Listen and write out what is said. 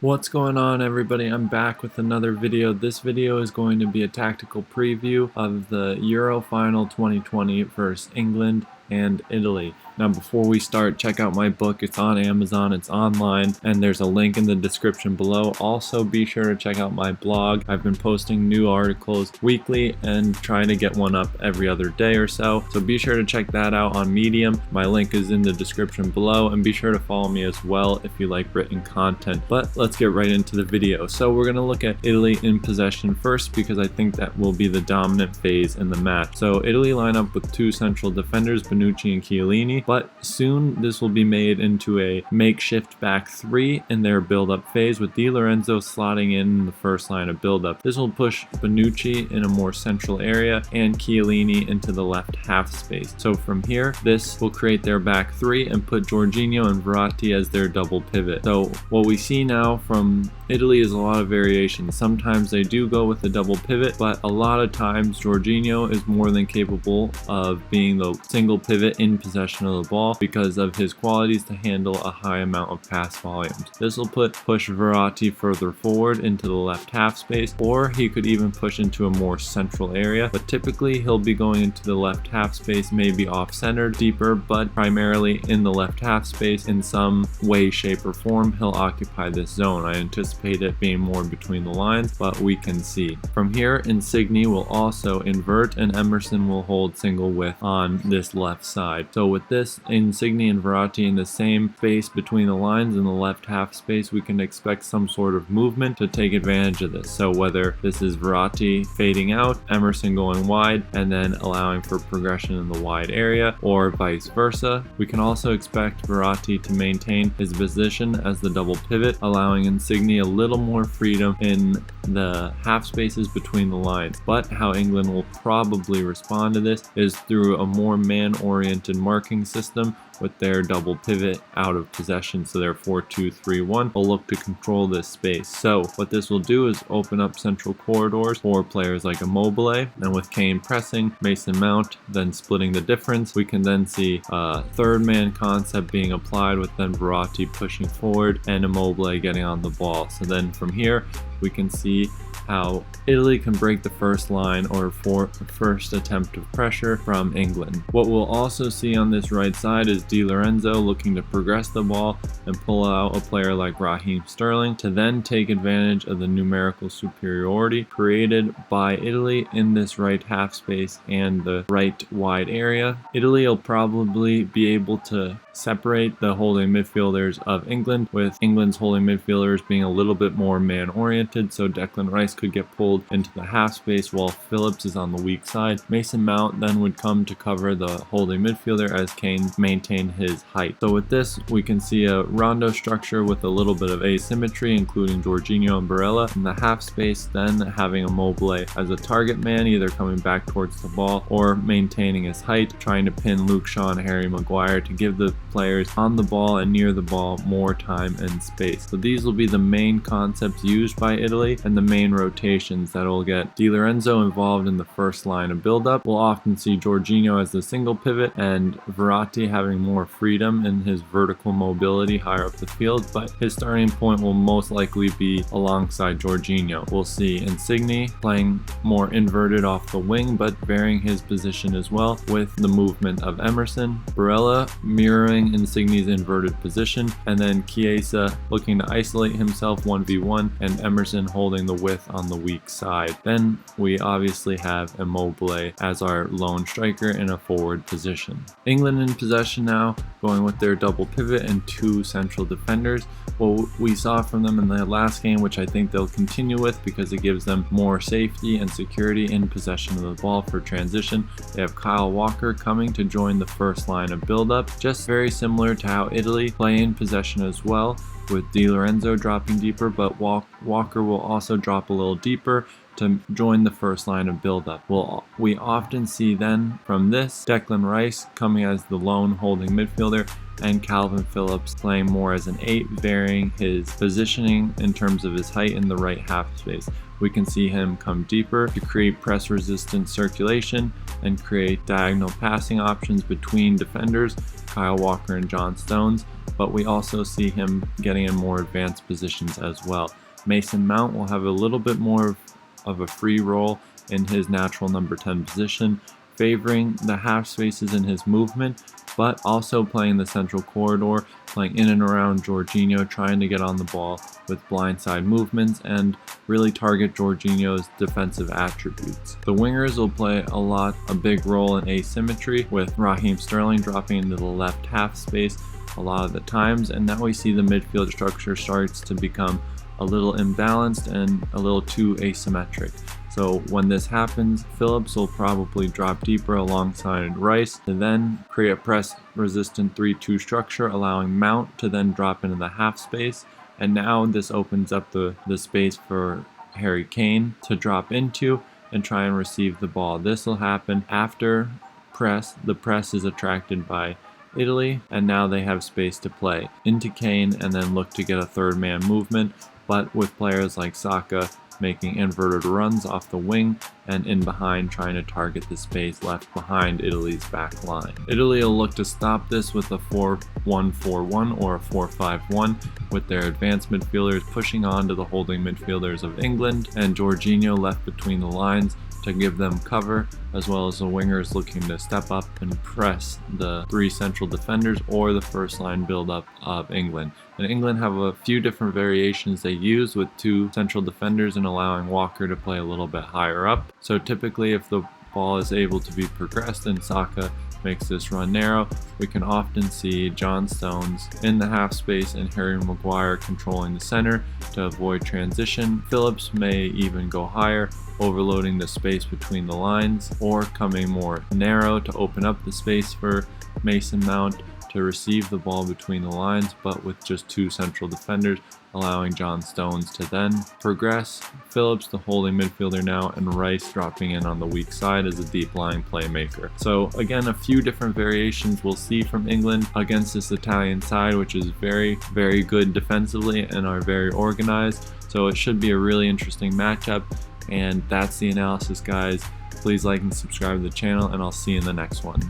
What's going on, everybody? I'm back with another video. This video is going to be a tactical preview of the Euro Final 2020 versus England and Italy. Now before we start, check out my book. It's on Amazon, it's online, and there's a link in the description below. Also be sure to check out my blog. I've been posting new articles weekly and trying to get one up every other day or so. So be sure to check that out on Medium. My link is in the description below, and be sure to follow me as well if you like written content. But let's get right into the video. So we're going to look at Italy in possession first because I think that will be the dominant phase in the match. So Italy line up with two central defenders, Bonucci and Chiellini, but soon this will be made into a makeshift back three in their build-up phase, with Di Lorenzo slotting in the first line of build-up. This will push Bonucci in a more central area and Chiellini into the left half space. So from here, this will create their back three and put Jorginho and Verratti as their double pivot. So what we see now from Italy is a lot of variation. Sometimes they do go with a double pivot, but a lot of times Jorginho is more than capable of being the single pivot in possession of the ball because of his qualities to handle a high amount of pass volumes. This will push Verratti further forward into the left half space, or he could even push into a more central area, but typically he'll be going into the left half space, maybe off-centered, deeper, but primarily in the left half space in some way, shape, or form. He'll occupy this zone. I anticipate it being more between the lines, but we can see. From here, Insigne will also invert and Emerson will hold single width on this left side. So with this, Insigne and Verratti in the same space between the lines in the left half space, we can expect some sort of movement to take advantage of this. So whether this is Verratti fading out, Emerson going wide, and then allowing for progression in the wide area, or vice versa. We can also expect Verratti to maintain his position as the double pivot, allowing Insigne a little more freedom in the half spaces between the lines. But how England will probably respond to this is through a more man-oriented marking system with their double pivot out of possession. So their 4-2-3-1 will look to control this space. So what this will do is open up central corridors for players like Immobile, and with Kane pressing, Mason Mount then splitting the difference, we can then see a third man concept being applied with then Verratti pushing forward and Immobile getting on the ball. So then from here we can see how Italy can break the first line or first attempt of pressure from England. What we'll also see on this right side is Di Lorenzo looking to progress the ball and pull out a player like Raheem Sterling to then take advantage of the numerical superiority created by Italy in this right half space and the right wide area. Italy will probably be able to separate the holding midfielders of England, with England's holding midfielders being a little bit more man-oriented, so Declan Rice could get pulled into the half space while Phillips is on the weak side. Mason Mount then would come to cover the holding midfielder as Kane maintained his height. So with this, we can see a rondo structure with a little bit of asymmetry, including Jorginho and Barella in the half space, then having Immobile as a target man, either coming back towards the ball or maintaining his height, trying to pin Luke Shaw and Harry Maguire to give the players on the ball and near the ball more time and space. So these will be the main concepts used by Italy and the main rotations that will get Di Lorenzo involved in the first line of build-up. We'll often see Jorginho as the single pivot and Verratti having more freedom in his vertical mobility higher up the field, but his starting point will most likely be alongside Jorginho. We'll see Insigne playing more inverted off the wing, but varying his position as well with the movement of Emerson. Barella mirroring Insigne's inverted position, and then Chiesa looking to isolate himself 1v1 and Emerson holding the width on the weak side. Then we obviously have Immobile as our lone striker in a forward position. England in possession now, going with their double pivot and two central defenders. What we saw from them in the last game, which I think they'll continue with because it gives them more safety and security in possession of the ball for transition. They have Kyle Walker coming to join the first line of build-up, just very similar to how Italy play in possession as well, with Di Lorenzo dropping deeper, but Walker will also drop a little deeper to join the first line of build-up. We often see then from this Declan Rice coming as the lone holding midfielder and Calvin Phillips playing more as an 8, varying his positioning in terms of his height in the right half space. we can see him come deeper to create press resistant circulation and create diagonal passing options between defenders, Kyle Walker and John Stones, but we also see him getting in more advanced positions as well. Mason Mount will have a little bit more of a free role in his natural number 10 position, favoring the half spaces in his movement, but also playing the central corridor, playing in and around Jorginho, trying to get on the ball with blindside movements and really target Jorginho's defensive attributes. The wingers will play a big role in asymmetry, with Raheem Sterling dropping into the left half space a lot of the times, and now we see the midfield structure starts to become a little imbalanced and a little too asymmetric. So when this happens, Phillips will probably drop deeper alongside Rice to then create a press-resistant 3-2 structure, allowing Mount to then drop into the half space. And now this opens up the space for Harry Kane to drop into and try and receive the ball. This will happen after the press is attracted by Italy, and now they have space to play into Kane and then look to get a third man movement, but with players like Saka making inverted runs off the wing and in behind, trying to target the space left behind Italy's back line. Italy will look to stop this with a 4-1-4-1 or a 4-5-1, with their advanced midfielders pushing on to the holding midfielders of England and Jorginho left between the lines to give them cover, as well as the wingers looking to step up and press the 3 central defenders or the first line build-up of England. And England have a few different variations they use, with 2 central defenders and allowing Walker to play a little bit higher up. So typically if the ball is able to be progressed and Saka makes this run narrow, we can often see John Stones in the half space and Harry Maguire controlling the center to avoid transition. Phillips may even go higher, overloading the space between the lines, or coming more narrow to open up the space for Mason Mount to receive the ball between the lines, but with just 2 central defenders, allowing John Stones to then progress. Phillips, the holding midfielder now, and Rice dropping in on the weak side as a deep lying playmaker. So again, a few different variations we'll see from England against this Italian side, which is very, very good defensively and are very organized. So it should be a really interesting matchup, and that's the analysis, guys. Please like and subscribe to the channel, and I'll see you in the next one.